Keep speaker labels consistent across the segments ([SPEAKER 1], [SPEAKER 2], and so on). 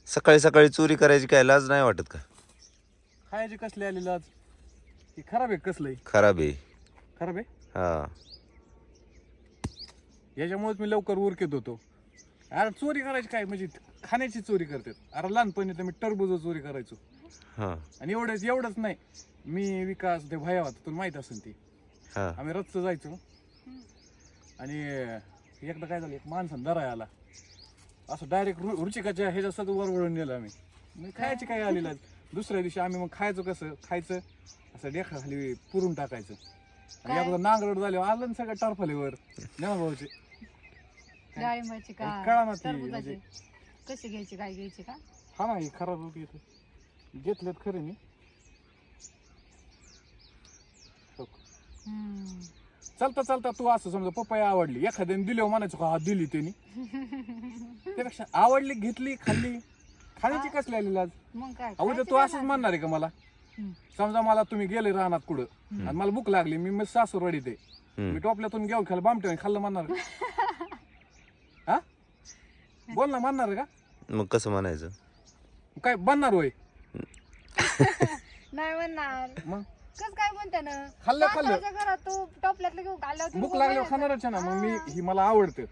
[SPEAKER 1] सकाळी सकाळी चोरी करायची काय लाज नाही वाटत का?
[SPEAKER 2] खायची कसली आली लाज? ती खराब आहे कसलंय?
[SPEAKER 1] खराब आहे.
[SPEAKER 2] खराब आहे.
[SPEAKER 1] हा
[SPEAKER 2] याच्यामुळेच मी लवकर उरकेत होतो. अरे चोरी करायची काय म्हणजे खाण्याची चोरी करतात. अरे लहानपणी तर मी टरबूज चोरी करायचो.
[SPEAKER 1] हा
[SPEAKER 2] आणि एवढंच नाही, मी विकास ते भया होता तुला माहित असेल ती.
[SPEAKER 1] हा
[SPEAKER 2] आम्ही रच्च जायचो आणि एकदा काय झालं, एक माणसानं दराय आला असं डायरेक्ट रुचिकाच्या ह्याच्या सद वरवळून नेलं आम्ही. मग खायची काय आलेला. दुसऱ्या दिवशी आम्ही मग खायचं कसं खायचं, असं डेखा खाली पुरून टाकायचं. आणि एकदा नांगरट झाले आलं ना सगळं टारफालीवर भाऊचे.
[SPEAKER 3] डाळिंबाची का
[SPEAKER 2] कळा ना ती
[SPEAKER 3] टरबुजाची
[SPEAKER 2] म्हणजे.
[SPEAKER 3] कशी घ्यायची काय घ्यायची का?
[SPEAKER 2] हा ना ही खराब होती घेतलेत खरे मी. चालता चालता तू असं समजा पपई आवडली, एखाद्याने दिली म्हणायचं का हा दिली त्यांनी. त्यापेक्षा आवडली घेतली खाल्ली. खाण्याची कसली आली लाज?
[SPEAKER 3] मग काय
[SPEAKER 2] उद्या तू असंच म्हणणार आहे का मला? समजा मला तुम्ही गेले रानात कुठं आणि मला भूक लागली, मी सासू रडीत आहे, मी टोपल्यातून घेऊन खाल्लं बामट्याने खाल्लं म्हणणार का? हा बोल ना, म्हणणार का?
[SPEAKER 1] मग कसं म्हणायचं?
[SPEAKER 2] काय बनणार होय?
[SPEAKER 3] नाही म्हणणार.
[SPEAKER 2] मग
[SPEAKER 3] कस काय म्हणते ना,
[SPEAKER 2] खाल्लं
[SPEAKER 3] घरात तू टोपल्यातलं घेऊन खाल्लं
[SPEAKER 2] भूक लागल्यावर खाणारच आहे ना. मग मी ही मला आवडते.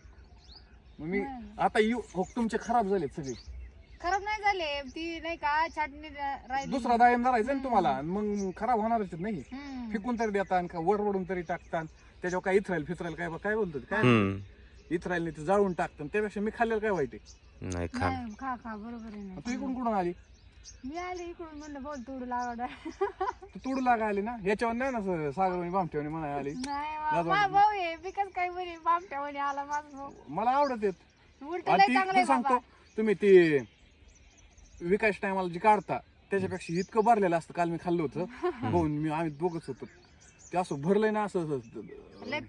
[SPEAKER 2] मग मी आता तुमचे खराब झाले सगळे.
[SPEAKER 3] खराब नाही झाले, ती नाही का छाटणी राहिली.
[SPEAKER 2] दुसरा दायम धरायचा ना तुम्हाला, मग खराब होणारच नाही. फेकून तरी देता का वडवडून तरी टाकता, त्याच्यावर काय इथरायल फिसरायल काय बोलतो काय इथरायल ते जाळून टाकतात. त्यापेक्षा मी खाल्लेलं काय वाईट आहे?
[SPEAKER 1] नाही खा.
[SPEAKER 3] खा खा बरोबर आहे ना.
[SPEAKER 2] तू इकडून कुठून आली?
[SPEAKER 3] मी आले इकडून, म्हणलं बोल तोडू लावडा.
[SPEAKER 2] तू तोडू लागा आली ना, याच्यावर नाही ना सागरवाणी बामठेवाणी म्हणा आली.
[SPEAKER 3] नाही भाऊ आहे बिकॉज काही म्हणे बामट्यावाणी आला माझा भाऊ.
[SPEAKER 2] मला आवडत येत.
[SPEAKER 3] उलट लय चांगलं आहे
[SPEAKER 2] सांगतो तुम्ही ते विकास टायमाला जे काढता त्याच्यापेक्षा इतकं भरलेलं असतं. काल मी खाल्लं होतं बघून, आम्ही दोघच होतो. ते असं भरलंय ना, असं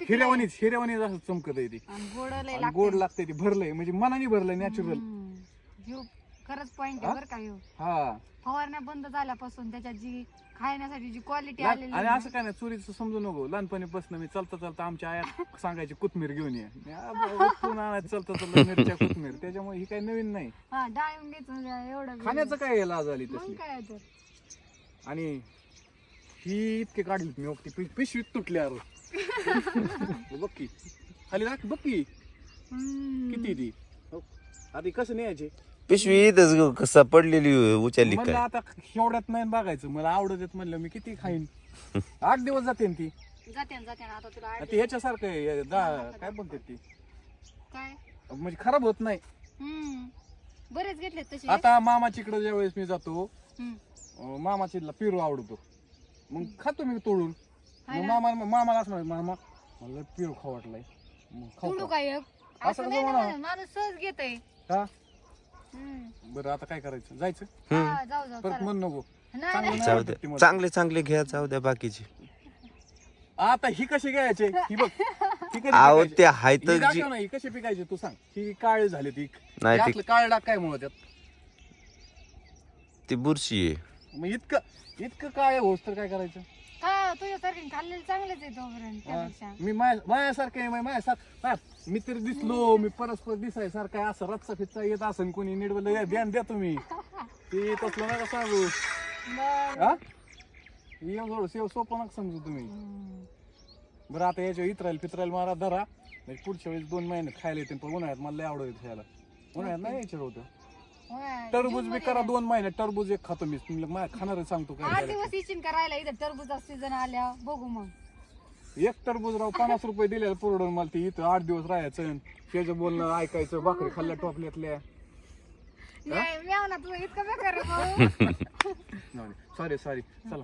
[SPEAKER 2] हिऱ्यावानीच असं चमकत आहे ते. गोड लागतंय ते. भरलंय म्हणजे मनाने भरलंय, नॅचरल.
[SPEAKER 3] खरंच पॉइंट आहे बरं का ह्यो.
[SPEAKER 2] हा
[SPEAKER 3] फवारण्या बंद झाल्यापासून त्याच्यात जी खाण्यासाठी जी क्वालिटी आलेली
[SPEAKER 2] आणि असं काय नाही चोरीचं समजू नको. लहानपणीपासून मी चालता आमच्या आया सांगायची कोथमीर घेऊन ये, चालता मिरच्या कोथमीर. त्याच्यामुळे ही काही नवीन नाही.
[SPEAKER 3] डाळिंब घ्यायचं एवढं
[SPEAKER 2] खाण्याचं काय लाज आली तसली.
[SPEAKER 3] काय तर.
[SPEAKER 2] आणि ही इतके काढली मी ती पिशवी तुटली. अरे बघ की खाली राख, बघ की किती ती. आधी कसं न्यायचे?
[SPEAKER 1] पिशवी इथंच कसा पडलेली उचलली
[SPEAKER 2] म्हणलं
[SPEAKER 1] काय?
[SPEAKER 2] आता एवढ्यात नाही बघायचं, मला आवडत येत म्हणलं मी किती खाईन. 8 दिवस जाते ती.
[SPEAKER 3] जाते आता तुला
[SPEAKER 2] ते ह्याच्यासारखं आहे, काय बोलते ती,
[SPEAKER 3] काय
[SPEAKER 2] म्हणजे खराब होत नाही.
[SPEAKER 3] बरेच घेतले तसे.
[SPEAKER 2] आता मामाचीकडे ज्या वेळेस मी जातो, मामाचीला पेरू आवडतो, मग खातो मी तोडून. मामाला असं म्हणत, मामा मला पेरू खाऊ वाटलाय, मग
[SPEAKER 3] तोडू
[SPEAKER 2] खाऊ.
[SPEAKER 3] काय
[SPEAKER 2] असं
[SPEAKER 3] असं
[SPEAKER 2] कसं
[SPEAKER 3] नाही
[SPEAKER 2] म्हणा?
[SPEAKER 3] ना, माणूस सहज घेतय.
[SPEAKER 2] का बरं आता काय करायचं? जायचं
[SPEAKER 3] जाऊ
[SPEAKER 2] परत म्हण नको.
[SPEAKER 3] नाही
[SPEAKER 2] चांगलं नाही
[SPEAKER 1] जाऊ
[SPEAKER 2] वाटत
[SPEAKER 1] द्या,
[SPEAKER 2] ते मला.
[SPEAKER 1] चांगले चांगले घ्या, जाऊ द्या बाकीची.
[SPEAKER 2] आता ही कशी घ्यायची? ही बघ, ही कशी
[SPEAKER 1] आहो
[SPEAKER 2] पिकायची?
[SPEAKER 1] ते हाय
[SPEAKER 2] ही
[SPEAKER 1] तर
[SPEAKER 2] दाखव ना, ही कशी पिकायची तू सांग. ही काळी झाली ती
[SPEAKER 1] नाही,
[SPEAKER 2] यातलं काळ डाग काय मुळे त्यात?
[SPEAKER 1] ती बुरशी आहे.
[SPEAKER 2] मग इतकं काळ होस तर काय करायचं?
[SPEAKER 3] तुझ्यासारखे खाल्लेलं चांगलेच आहे तोपर्यंत त्यापेक्षा.
[SPEAKER 2] मी माझ्यासारखं आहे, माझ्यासारखं मी तरी दिसलो, मी परस्पर दिसायसारखं आहे, असं रच्चा फिच्चा येत असं कोणी निडवलं ध्यान द्या तुम्ही. ते तसलं नका सांगू. हा एवढं सोपं नका समजू तुम्ही. बरं आता याच्या इतरायला मारा धरा, म्हणजे पुढच्या वेळेस 2 महिन्यात खायला येते. पण उन्हाळ्यात मला लय आवडत खायला. उन्हाळ्यात नाही यायचं होतं. टरबूज मी करा 2 महिन्यात टरबूज एक खातो मी. खाणार सांगतो
[SPEAKER 3] 8
[SPEAKER 2] काय.
[SPEAKER 3] दिवस इचिन करायला इथं टरबूजा सीझन आल्या बघू मग.
[SPEAKER 2] एक टरबूज राव 50 रुपये दिलेलं पुरवून मला. ते इथं 8 दिवस राहायचं, त्याचं बोलणं ऐकायचं, भाकरी खाल्ल्या टोपल्यातल्या.
[SPEAKER 3] नाही मी ना तुझं इतकं बेकार आहे भाऊ.
[SPEAKER 2] सॉरी चला.